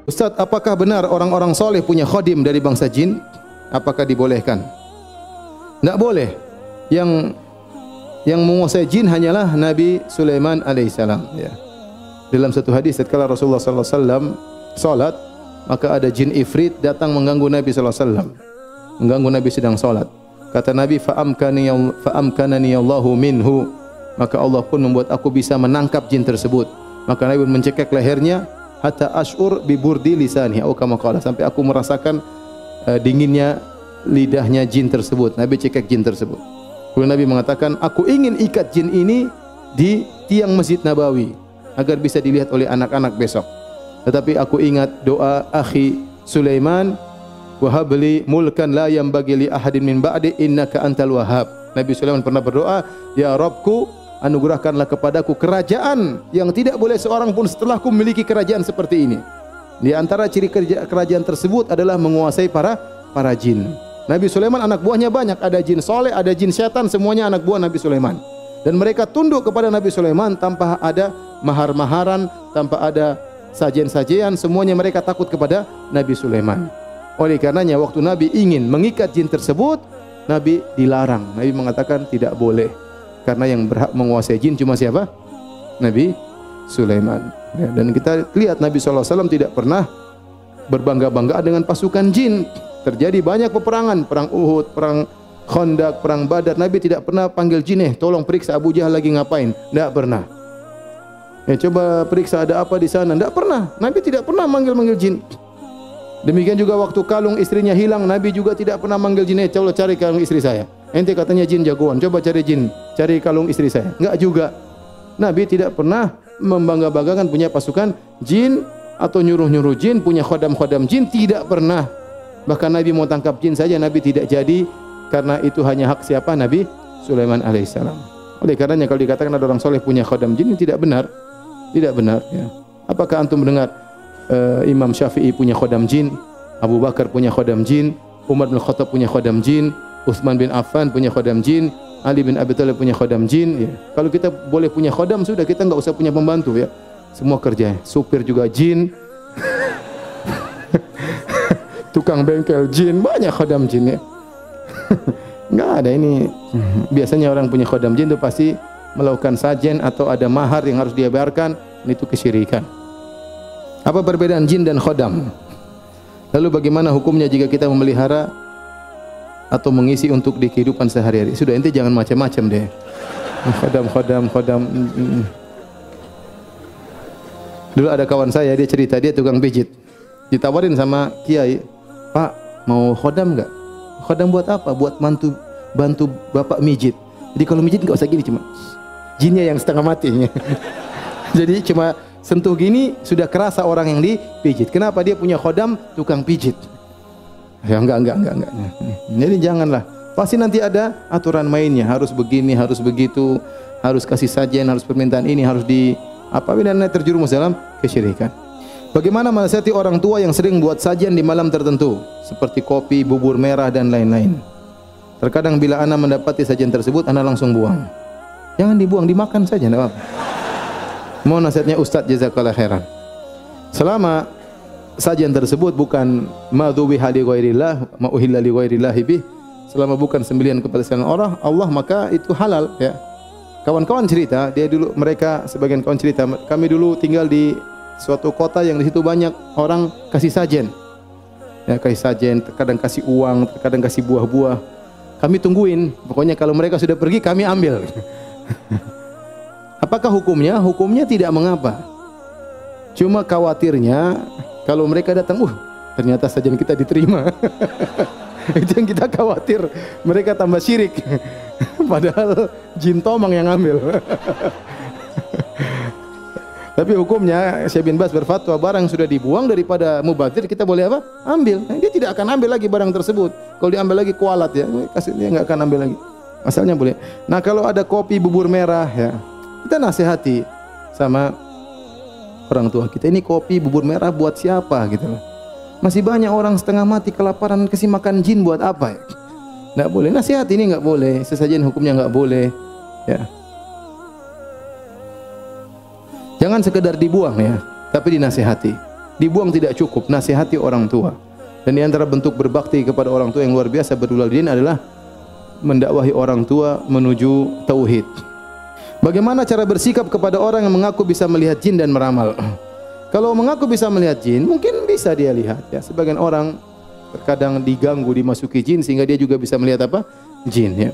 Ustaz, apakah benar orang-orang soleh punya khadim dari bangsa jin? Apakah dibolehkan? Tidak boleh. Yang menguasai jin hanyalah Nabi Sulaiman alaihissalam. Ya. Dalam satu hadis, ketika Rasulullah sallallahu alaihi wasallam salat, maka ada jin ifrit datang mengganggu Nabi sallallahu alaihi wasallam. Mengganggu Nabi sedang salat. Kata Nabi, fa'amkanani Allahu minhu. Maka Allah pun membuat aku bisa menangkap jin tersebut. Maka Nabi mencekik lehernya hatta ash'ur bi burdi lisani atau kama qala, sampai aku merasakan dinginnya lidahnya jin tersebut. Nabi cekik jin tersebut. Kemudian Nabi mengatakan, aku ingin ikat jin ini di tiang Masjid Nabawi agar bisa dilihat oleh anak-anak besok. Tetapi aku ingat doa akhi Sulaiman, wa habli mulkan la yanbaghi li ahadin min ba'di innaka antal wahhab. Nabi Sulaiman pernah berdoa, ya Rabbku, anugerahkanlah kepadaku kerajaan yang tidak boleh seorang pun setelahku memiliki kerajaan seperti ini. Di antara ciri kerajaan tersebut adalah menguasai para jin. Nabi Sulaiman anak buahnya banyak, ada jin soleh, ada jin setan, semuanya anak buah Nabi Sulaiman. Dan mereka tunduk kepada Nabi Sulaiman tanpa ada mahar-maharan, tanpa ada sajian-sajian, semuanya mereka takut kepada Nabi Sulaiman. Oleh karenanya waktu Nabi ingin mengikat jin tersebut, Nabi dilarang. Nabi mengatakan tidak boleh. Karena yang berhak menguasai jin cuma siapa? Nabi Sulaiman. Ya, dan kita lihat Nabi SAW tidak pernah berbangga-banggaan dengan pasukan jin. Terjadi banyak peperangan, perang Uhud, perang Khandaq, perang Badar. Nabi tidak pernah panggil jin, tolong periksa Abu Jahal lagi ngapain. Tidak pernah. Coba periksa ada apa di sana. Tidak pernah. Nabi tidak pernah manggil jin. Demikian juga waktu kalung istrinya hilang, Nabi juga tidak pernah manggil jin, coba cari kalung istri saya. Ente katanya jin jagoan, coba cari jin, cari kalung istri saya. Enggak juga. Nabi tidak pernah membangga-banggakan punya pasukan jin atau nyuruh-nyuruh jin, punya khodam-khodam jin, tidak pernah. Bahkan Nabi mau tangkap jin saja Nabi tidak jadi, karena itu hanya hak siapa? Nabi Sulaiman alaihissalam. Oleh karenanya kalau dikatakan ada orang soleh punya khodam jin, ini tidak benar. Tidak benar. Ya. Apakah antum mendengar Imam Syafi'i punya khodam jin, Abu Bakar punya khodam jin, Umar bin Khattab punya khodam jin, Utsman bin Affan punya khodam jin, Ali bin Abi Thalib punya khodam jin. Ya. Kalau kita boleh punya khodam, sudah kita enggak usah punya pembantu ya. Semua kerja. Supir juga jin. Tukang bengkel jin, banyak khodam jin ya. Enggak ada ini. Biasanya orang punya khodam jin itu pasti melakukan sajen atau ada mahar yang harus dia bayarkan, itu kesyirikan. Apa perbedaan jin dan khodam? Lalu bagaimana hukumnya jika kita memelihara atau mengisi untuk di kehidupan sehari-hari? Sudah, ente jangan macam-macam deh. Khodam. Dulu ada kawan saya, dia cerita, dia tukang pijit. Ditawarin sama kiai, Pak, mau khodam enggak? Khodam buat apa? Buat bantu bapak mijit. Jadi kalau mijit enggak usah gini, cuma jinnya yang setengah mati. Jadi cuma sentuh gini sudah kerasa orang yang dipijit. Kenapa? Dia punya khodam tukang pijit. Ya enggak. Jadi janganlah. Pasti nanti ada aturan mainnya, harus begini, harus begitu, harus kasih sajian, harus permintaan ini, harus di apabila terjerumus dalam kesyirikan. Bagaimana menasihati orang tua yang sering buat sajian di malam tertentu seperti kopi, bubur merah dan lain-lain? Terkadang bila ana mendapati sajian tersebut, ana langsung buang. Jangan dibuang, dimakan saja, enggak apa-apa. Mohon nasihatnya Ustaz, jazakallahu khairan. Selama sajian tersebut bukan madzubiha li ghairillah, ma uhilla li ghairillah bih, selama bukan sembelihan kepada selain Allah, maka itu halal ya. Kawan-kawan cerita, mereka sebagian kawan cerita, kami dulu tinggal di suatu kota yang di situ banyak orang kasih sajen. Ya, kasih sajen, terkadang kasih uang, terkadang kasih buah-buah. Kami tungguin, pokoknya kalau mereka sudah pergi kami ambil. Apakah hukumnya? Hukumnya tidak mengapa. Cuma khawatirnya kalau mereka datang, ternyata sajian kita diterima. Itu yang kita khawatir. Mereka tambah syirik. Padahal jin tomang yang ambil. Tapi hukumnya Syekh bin Baz berfatwa, barang sudah dibuang daripada mubadzir, kita boleh apa? Ambil. Nah, dia tidak akan ambil lagi barang tersebut. Kalau diambil lagi kualat ya, dia enggak akan ambil lagi. Asalnya boleh. Nah, kalau ada kopi bubur merah ya, kita nasihati sama orang tua kita, ini kopi bubur merah buat siapa gitu loh. Masih banyak orang setengah mati kelaparan, kasih makan jin buat apa ya? Enggak boleh. Nasihat ini enggak boleh. Sesajen hukumnya enggak boleh. Ya. Jangan sekedar dibuang ya, tapi dinasihati. dibuang tidak cukup, nasihati orang tua. Dan di antara bentuk berbakti kepada orang tua yang luar biasa birrul walidain adalah mendakwahi orang tua menuju tauhid. Bagaimana cara bersikap kepada orang yang mengaku bisa melihat jin dan meramal? Kalau mengaku bisa melihat jin, mungkin bisa dia lihat ya. Sebagian orang terkadang diganggu, dimasuki jin sehingga dia juga bisa melihat apa? Jin ya.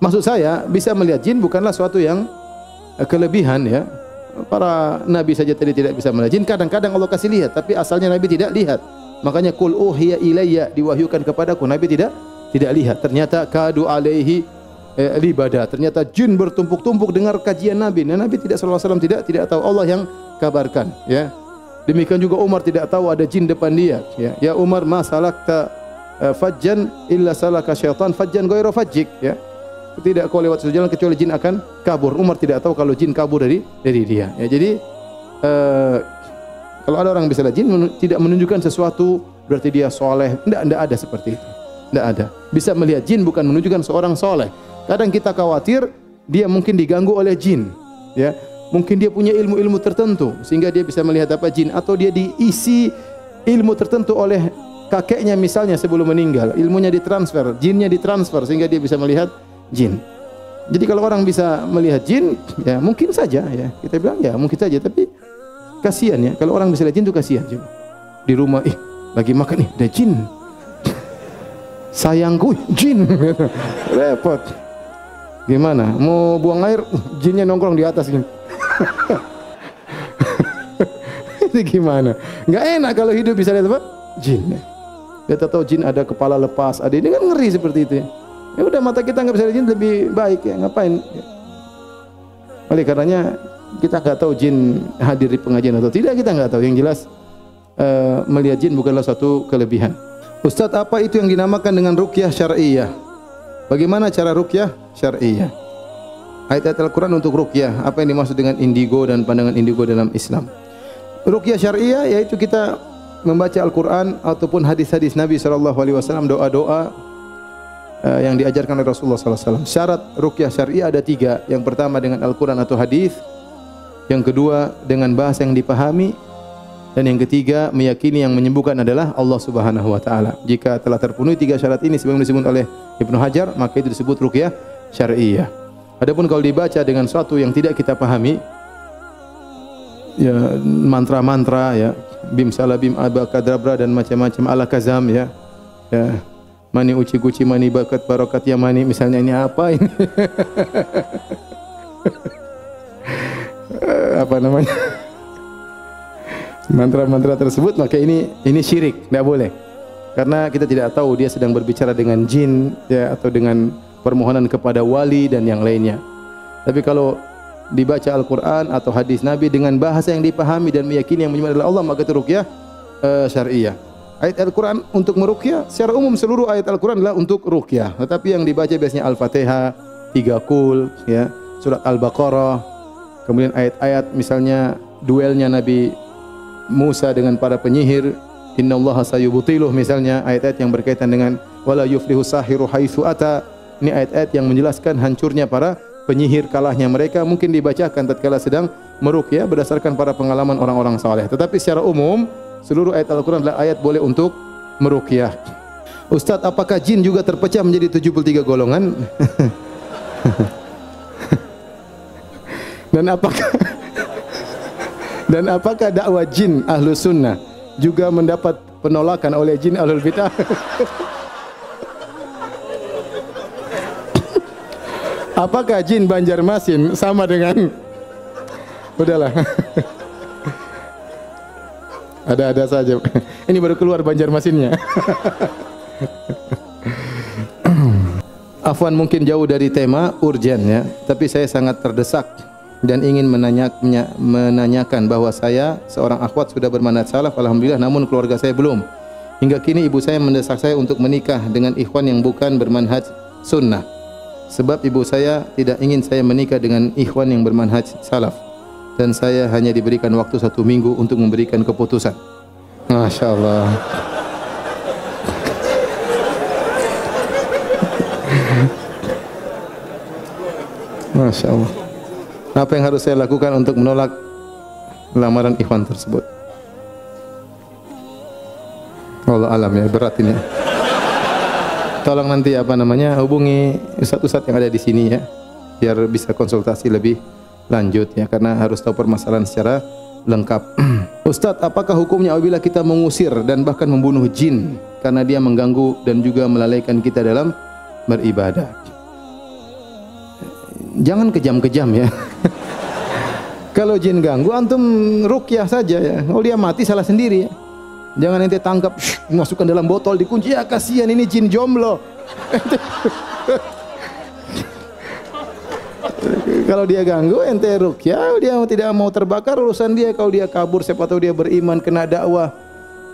Maksud saya, bisa melihat jin bukanlah suatu yang kelebihan ya. Para nabi saja tadi tidak bisa melihat jin, kadang-kadang Allah kasih lihat, tapi asalnya nabi tidak lihat. Makanya qul uhiya ilayya, diwahyukan kepadaku, nabi tidak lihat. Ternyata kadu alaihi libada, ternyata jin bertumpuk-tumpuk dengar kajian nabi. Nah, nabi tidak sallallahu alaihi wasallam tidak tahu, Allah yang kabarkan ya. Demikian juga Umar tidak tahu ada jin depan dia ya. Ya Umar, ma salakta fajjan illa salaka syaitan fajjan ghairu fajjik ya. Tidak kau lewat suatu jalan kecuali jin akan kabur. Umar tidak tahu kalau jin kabur dari dia ya. Jadi kalau ada orang bisa lihat jin tidak menunjukkan sesuatu berarti dia soleh. Tidak ada seperti itu. Tidak ada. Bisa melihat jin bukan menunjukkan seorang soleh. Kadang kita khawatir dia mungkin diganggu oleh jin, ya. Mungkin dia punya ilmu-ilmu tertentu sehingga dia bisa melihat apa jin, atau dia diisi ilmu tertentu oleh kakeknya misalnya sebelum meninggal. Ilmunya ditransfer, jinnya ditransfer sehingga dia bisa melihat jin. Jadi kalau orang bisa melihat jin, ya mungkin saja ya. Kita bilang ya mungkin saja, tapi kasihan ya. Kalau orang bisa lihat jin itu kasihan juga. Di rumah, lagi makan ada jin. Sayangku, jin. Repot. Gimana? Mau buang air, jinnya nongkrong di atas gini. Itu gimana? Enggak enak kalau hidup bisa lihat apa? Jin. Kita tahu jin ada kepala lepas, ada ini kan ngeri seperti itu ya. Ya udah, mata kita nggak bisa lihat jin lebih baik ya, ngapain? Oleh karenanya kita nggak tahu jin hadir di pengajian atau tidak, kita nggak tahu. Yang jelas melihat jin bukanlah suatu kelebihan. Ustadz, apa itu yang dinamakan dengan ruqyah syar'iyyah? Bagaimana cara ruqyah syar'iyyah? Ayat-ayat Al-Quran untuk ruqyah, apa yang dimaksud dengan indigo dan pandangan indigo dalam Islam? Ruqyah syar'iyyah yaitu kita membaca Al-Quran ataupun hadis-hadis Nabi SAW, doa-doa yang diajarkan oleh Rasulullah SAW. Syarat ruqyah syar'iyyah ada 3. Yang pertama dengan Al-Quran atau hadis, yang kedua dengan bahasa yang dipahami, dan yang ketiga meyakini yang menyembuhkan adalah Allah Subhanahu wa taala. Jika telah terpenuhi 3 syarat ini sebagaimana disebut oleh Ibnu Hajar, maka itu disebut ruqyah syar'iyyah. Adapun kalau dibaca dengan sesuatu yang tidak kita pahami, ya mantra-mantra ya, bim salabim abakadabra dan macam-macam alakazam ya. Ya, mani uci guci mani bakat barokat ya mani, misalnya ini apa ini? Apa namanya? Mantra-mantra tersebut, maka ini syirik, tidak boleh. Karena kita tidak tahu dia sedang berbicara dengan jin ya, atau dengan permohonan kepada wali dan yang lainnya. Tapi kalau dibaca Al-Quran atau hadis Nabi dengan bahasa yang dipahami dan meyakini yang menyembah adalah Allah, maka itu ruqyah syar'iyyah. Ayat Al-Quran untuk meruqyah, secara umum seluruh ayat Al-Quran adalah untuk ruqyah. Tetapi yang dibaca biasanya Al-Fatihah, 3 kul, ya, surat Al-Baqarah, kemudian ayat-ayat misalnya duelnya Nabi Musa dengan para penyihir, innallaha sayubtiluh, misalnya ayat-ayat yang berkaitan dengan wala yuflihu sahiru haitsu ata. Ini ayat-ayat yang menjelaskan hancurnya para penyihir, kalahnya mereka, mungkin dibacakan tatkala sedang meruqyah berdasarkan para pengalaman orang-orang saleh. Tetapi secara umum seluruh ayat Al-Quran adalah ayat boleh untuk meruqyah. Ustadz, apakah jin juga terpecah menjadi 73 golongan? Dan apakah dakwah jin Ahlus Sunnah juga mendapat penolakan oleh jin Ahlul Bidah? Apakah jin Banjarmasin sama dengan? Udahlah. Ada-ada saja. Ini baru keluar Banjarmasinnya. Afwan, mungkin jauh dari tema urgen ya, tapi saya sangat terdesak dan ingin menanyakan bahwa saya seorang akhwat sudah bermanhaj salaf alhamdulillah, namun keluarga saya belum. Hingga kini ibu saya mendesak saya untuk menikah dengan ikhwan yang bukan bermanhaj sunnah. Sebab ibu saya tidak ingin saya menikah dengan ikhwan yang bermanhaj salaf, dan saya hanya diberikan waktu 1 minggu untuk memberikan keputusan. Masya Allah. Masya Allah. Apa yang harus saya lakukan untuk menolak lamaran ikhwan tersebut? Allah alam ya, berat ini. Tolong nanti hubungi ustaz-ustaz yang ada di sini ya, biar bisa konsultasi lebih lanjut ya, karena harus tahu permasalahan secara lengkap. Ustaz, apakah hukumnya apabila kita mengusir dan bahkan membunuh jin karena dia mengganggu dan juga melalaikan kita dalam beribadah? Jangan kejam-kejam ya. Kalau jin ganggu, antum ruqyah saja ya. Kalau dia mati salah sendiri ya. Jangan ente tangkap, masukkan dalam botol, dikunci. Ya kasihan ini jin jomblo. Kalau dia ganggu, ente ruqyah, dia tidak mau terbakar, urusan dia. Kalau dia kabur, siapa tahu dia beriman, kena dakwah,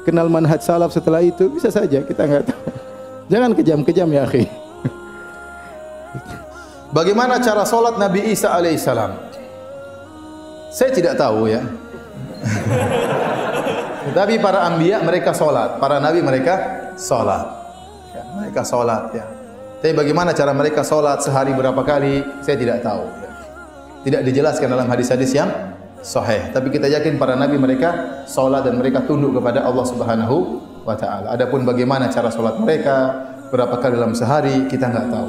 kenal manhaj salaf setelah itu, bisa saja, kita enggak tahu. Jangan kejam-kejam ya akhi. Bagaimana cara solat Nabi Isa alaihissalam? Saya tidak tahu ya. Tapi para anbiya mereka solat, para nabi mereka solat. Ya, mereka solat ya. Tapi bagaimana cara mereka solat sehari berapa kali? Saya tidak tahu. Ya. Tidak dijelaskan dalam hadis-hadis yang sahih. Tapi kita yakin para nabi mereka solat dan mereka tunduk kepada Allah Subhanahu wa taala. Adapun bagaimana cara solat mereka, berapa kali dalam sehari, kita enggak tahu.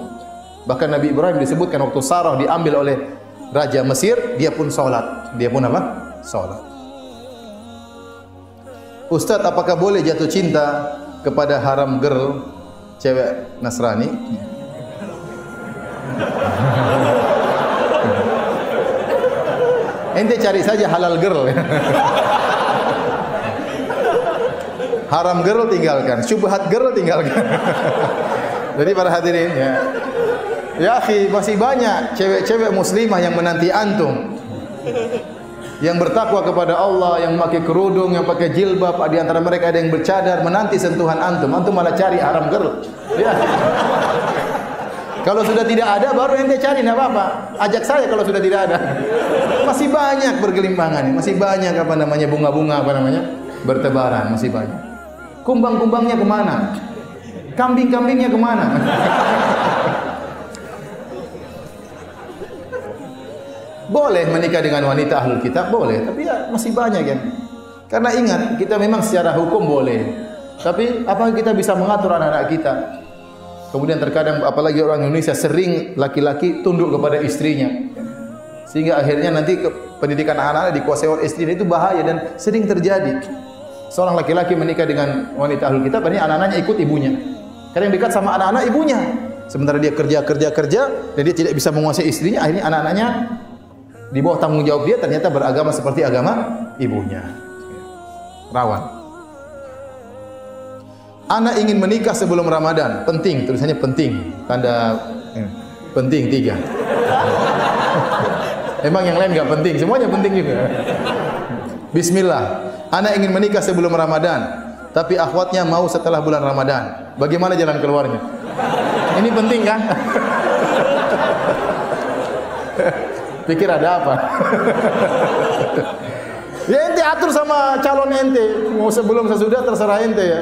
Bahkan Nabi Ibrahim disebutkan waktu Sarah diambil oleh Raja Mesir, dia pun salat. Dia pun apa? Salat. Ustaz, apakah boleh jatuh cinta kepada haram girl, cewek Nasrani? Ente cari saja halal girl. Haram girl tinggalkan, syubhat girl tinggalkan. Jadi para hadirin ya. Ya akhi, masih banyak cewek-cewek muslimah yang menanti antum, yang bertakwa kepada Allah, yang pakai kerudung, yang pakai jilbab. Di antara mereka ada yang bercadar, menanti sentuhan antum. Antum malah cari haram girl. Ya. Kalau sudah tidak ada, baru ente cari, tidak apa-apa. Ajak saya kalau sudah tidak ada. Masih banyak bergelimpangan, masih banyak bunga-bunga bertebaran, masih banyak. Kumbang-kumbangnya kemana? Kambing-kambingnya kemana? Boleh menikah dengan wanita ahlul kitab, boleh, tapi ya masih banyak kan. Karena ingat, kita memang secara hukum boleh, tapi apakah kita bisa mengatur anak-anak kita? Kemudian terkadang apalagi orang Indonesia sering laki-laki tunduk kepada istrinya, sehingga akhirnya nanti pendidikan anak-anak dikuasai oleh istrinya. Itu bahaya dan sering terjadi. Seorang laki-laki menikah dengan wanita ahlul kitab, ini anak-anaknya ikut ibunya, karena yang dekat sama anak-anak ibunya. Sementara dia kerja dan dia tidak bisa menguasai istrinya, akhirnya anak-anaknya di bawah tanggung jawab dia, ternyata beragama seperti agama ibunya. Rawan. Anak ingin menikah sebelum Ramadan. Penting, tulisannya penting. Tanda penting 3. Emang yang lain enggak penting, semuanya penting juga. Bismillah. Anak ingin menikah sebelum Ramadan, tapi akhwatnya mau setelah bulan Ramadan. Bagaimana jalan keluarnya? Ini penting kan? Pikir ada apa? Ya ente atur sama calon ente, mau sebelum sesudah terserah ente ya.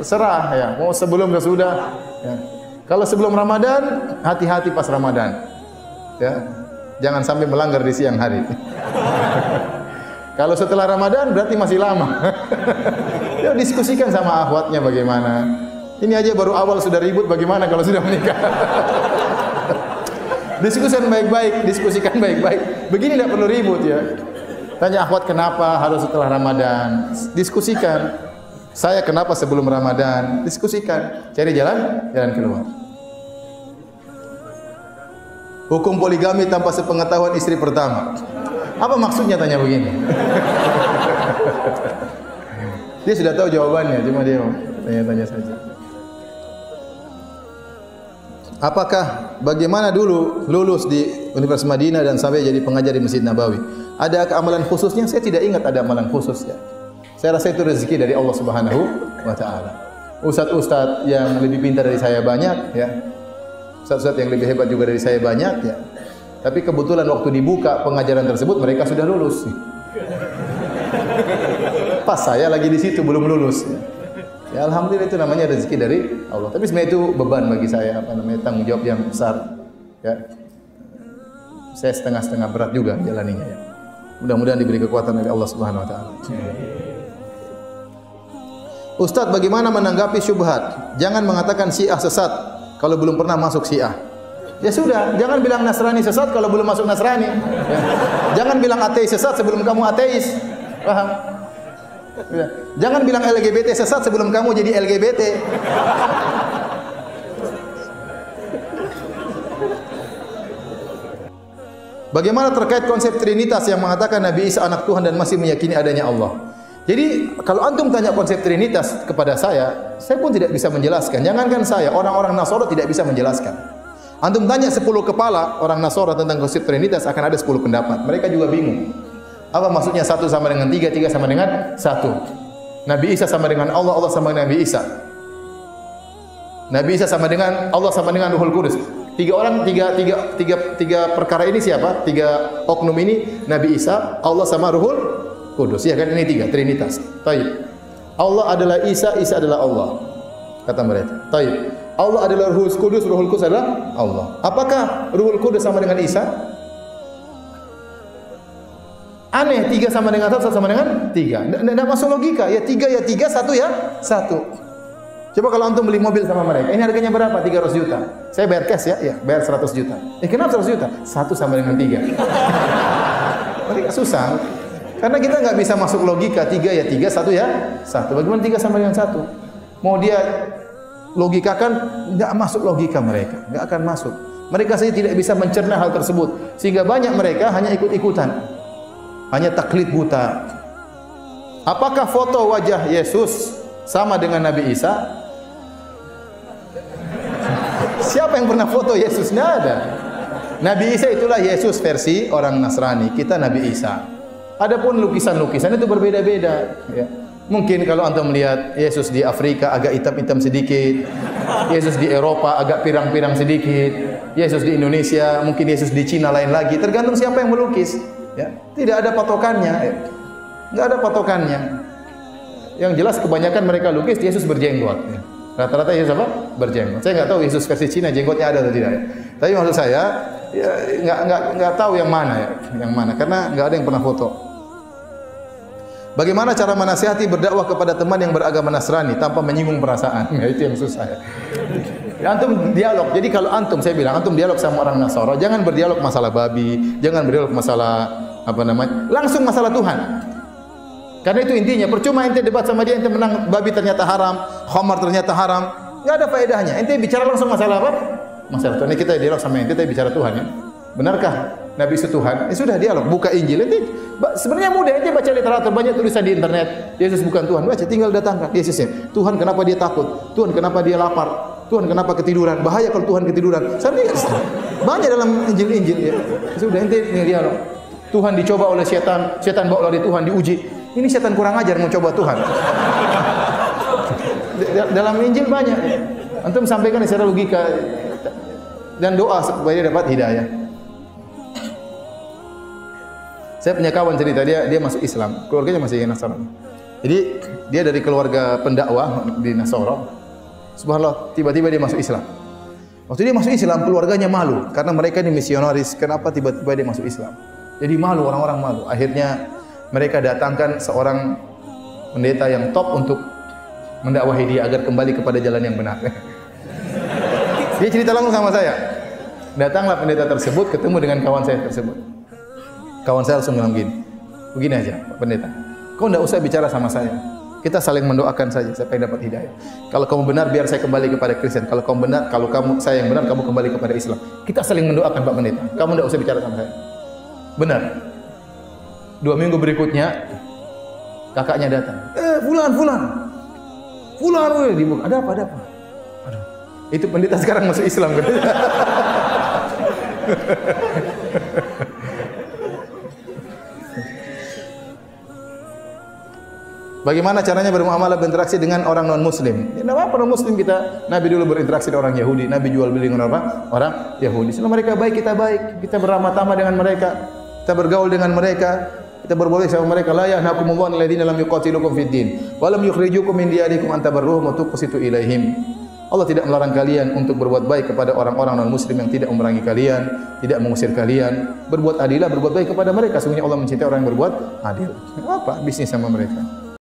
Terserah ya, mau sebelum sesudah. Ya. Kalau sebelum Ramadan, hati-hati pas Ramadan. Ya, jangan sampai melanggar di siang hari. Kalau setelah Ramadan berarti masih lama. Ya diskusikan sama akhwatnya bagaimana. Ini aja baru awal sudah ribut, bagaimana kalau sudah menikah? Diskusikan baik-baik. Begini tidak perlu ribut ya. Tanya akhwat kenapa harus setelah Ramadan. Diskusikan. Saya kenapa sebelum Ramadan. Diskusikan. Cari jalan keluar. Hukum poligami tanpa sepengetahuan istri pertama. Apa maksudnya tanya begini? Dia sudah tahu jawabannya, cuma dia tanya-tanya saja. Apakah bagaimana dulu lulus di Universitas Madinah dan sampai jadi pengajar di Masjid Nabawi? Ada amalan khususnya? Saya tidak ingat ada amalan khususnya. Saya rasa itu rezeki dari Allah Subhanahu wa taala. Ustaz-ustaz yang lebih pintar dari saya banyak ya. Ustaz-ustaz yang lebih hebat juga dari saya banyak ya. Tapi kebetulan waktu dibuka pengajaran tersebut mereka sudah lulus. Pas saya lagi di situ belum lulus. Ya alhamdulillah itu namanya rezeki dari Allah. Tapi sebenarnya itu beban bagi saya, tanggung jawab yang besar. Ya. Saya setengah-setengah berat juga jalaninya ya. Mudah-mudahan diberi kekuatan oleh Allah Subhanahu wa taala. Ustaz, bagaimana menanggapi syubhat? Jangan mengatakan Syiah sesat kalau belum pernah masuk Syiah. Ya sudah, jangan bilang Nasrani sesat kalau belum masuk Nasrani. Ya. Jangan bilang ateis sesat sebelum kamu ateis. Paham? Ya. Jangan bilang LGBT sesat sebelum kamu jadi LGBT. Bagaimana terkait konsep Trinitas yang mengatakan Nabi Isa anak Tuhan dan masih meyakini adanya Allah? Jadi kalau antum tanya konsep Trinitas kepada saya pun tidak bisa menjelaskan. Jangankan saya, orang-orang Nasara tidak bisa menjelaskan. Antum tanya 10 kepala orang Nasara tentang konsep Trinitas akan ada 10 pendapat. Mereka juga bingung. Apa maksudnya 1 sama dengan 3, 3 sama dengan 1? Nabi Isa sama dengan Allah, Allah sama dengan Nabi Isa. Nabi Isa sama dengan Allah sama dengan Ruhul Kudus. Tiga perkara ini siapa? 3 oknum ini Nabi Isa, Allah sama Ruhul Kudus. Ya kan ini 3 Trinitas. Baik. Allah adalah Isa, Isa adalah Allah. Kata mereka. Baik. Allah adalah Ruhul Kudus, Ruhul Kudus adalah Allah. Apakah Ruhul Kudus sama dengan Isa? Aneh, 3 sama dengan 1, 1 sama dengan 3. Tidak masuk logika. Ya 3 ya 3, 1 ya 1. Coba kalau antum beli mobil sama mereka, ini harganya berapa? 300 juta. Saya bayar cash ya, ya bayar 100 juta. Kenapa 100 juta? 1 sama dengan 3. Mereka susah. Karena kita nggak bisa masuk logika 3 ya 3, 1 ya 1. Bagaimana 3 sama dengan 1? Mau dia logikakan, nggak masuk logika mereka, nggak akan masuk. Mereka saja tidak bisa mencerna hal tersebut, sehingga banyak mereka hanya ikut-ikutan, hanya taklid buta. Apakah foto wajah Yesus sama dengan Nabi Isa? Siapa yang pernah foto Yesus? Nggak ada. Nabi Isa itulah Yesus versi orang Nasrani, kita Nabi Isa. Adapun lukisan-lukisan itu berbeda-beda. Ya. Mungkin kalau antum melihat Yesus di Afrika agak hitam-hitam sedikit, Yesus di Eropa agak pirang-pirang sedikit, Yesus di Indonesia, mungkin Yesus di Cina lain lagi. Tergantung siapa yang melukis. Ya. Tidak ada patokannya. Ya. Nggak ada patokannya. Yang jelas kebanyakan mereka lukis Yesus berjenggot. Ya. Rata-rata Yesus apa? Berjenggot. Saya nggak tahu Yesus versi Cina jenggotnya ada atau tidak. Ya. Tapi maksud saya ya, nggak tahu yang mana ya, yang mana karena nggak ada yang pernah foto. Bagaimana cara menasihati berdakwah kepada teman yang beragama Nasrani tanpa menyinggung perasaan? Ya, itu yang susah. Ya, antum dialog. Jadi kalau antum, saya bilang antum dialog sama orang Nasara, jangan berdialog masalah babi, jangan berdialog masalah apa namanya, langsung masalah Tuhan. Karena itu intinya. Percuma ente debat sama dia, ente menang babi ternyata haram, khamar ternyata haram, nggak ada faedahnya. Ente bicara langsung masalah apa? Masalah Tuhan. Ini kita dialog sama ente, kita bicara Tuhan ya. Benarkah Nabi itu Tuhan? Sudah dialog, buka Injil. Ente sebenarnya mudah, ente baca literatur, banyak tulisan di internet. Yesus bukan Tuhan. Baca, tinggal datangkan Yesusnya. Tuhan kenapa dia takut? Tuhan kenapa dia lapar? Tuhan kenapa ketiduran? Bahaya kalau Tuhan ketiduran. Banyak dalam Injil-Injil ya. Sudah ente ini dialog. Tuhan dicoba oleh setan, setan bawa lari Tuhan diuji. Ini setan kurang ajar mau coba Tuhan. Dalam Injil banyak. Antum sampaikan secara logika dan doa supaya dia dapat hidayah. Saya punya kawan cerita, dia masuk Islam, keluarganya masih Nasrani. Jadi dia dari keluarga pendakwah di Nasara. Subhanallah, tiba-tiba dia masuk Islam. Waktu dia masuk Islam, keluarganya malu karena mereka ini misionaris. Kenapa tiba-tiba dia masuk Islam? Jadi malu, orang-orang malu. Akhirnya mereka datangkan seorang pendeta yang top untuk mendakwahi dia agar kembali kepada jalan yang benar. Dia cerita langsung sama saya. Datanglah pendeta tersebut ketemu dengan kawan saya tersebut. Kawan saya langsung bilang begini aja Pak Pendeta, kau tidak usah bicara sama saya, kita saling mendoakan saja sampai dapat hidayah. Kalau kamu benar biar saya kembali kepada Kristen, kalau kamu benar, kalau saya yang benar kamu kembali kepada Islam. Kita saling mendoakan Pak Pendeta, kamu tidak usah bicara sama saya. Benar. 2 minggu berikutnya kakaknya datang, Fulan, ada apa? Aduh, itu pendeta sekarang masuk Islam. Bagaimana caranya bermuamalah berinteraksi dengan orang non muslim? Ya, apa non muslim kita? Nabi dulu berinteraksi dengan orang Yahudi, Nabi jual beli dengan orang Yahudi. Selama mereka baik, kita baik, kita beramah tamah dengan mereka, kita bergaul dengan mereka, kita berboleh sama mereka. La yahnakumullahu alladziina lam yuqatilukum fid din wa lam yukhrijukum min diyarikum an tabarruhum wa tuqsitu ilaihim. Allah tidak melarang kalian untuk berbuat baik kepada orang-orang non-muslim yang tidak memerangi kalian, tidak mengusir kalian. Berbuat adillah, berbuat baik kepada mereka. Sesungguhnya Allah mencintai orang yang berbuat adil. Apa bisnis sama mereka?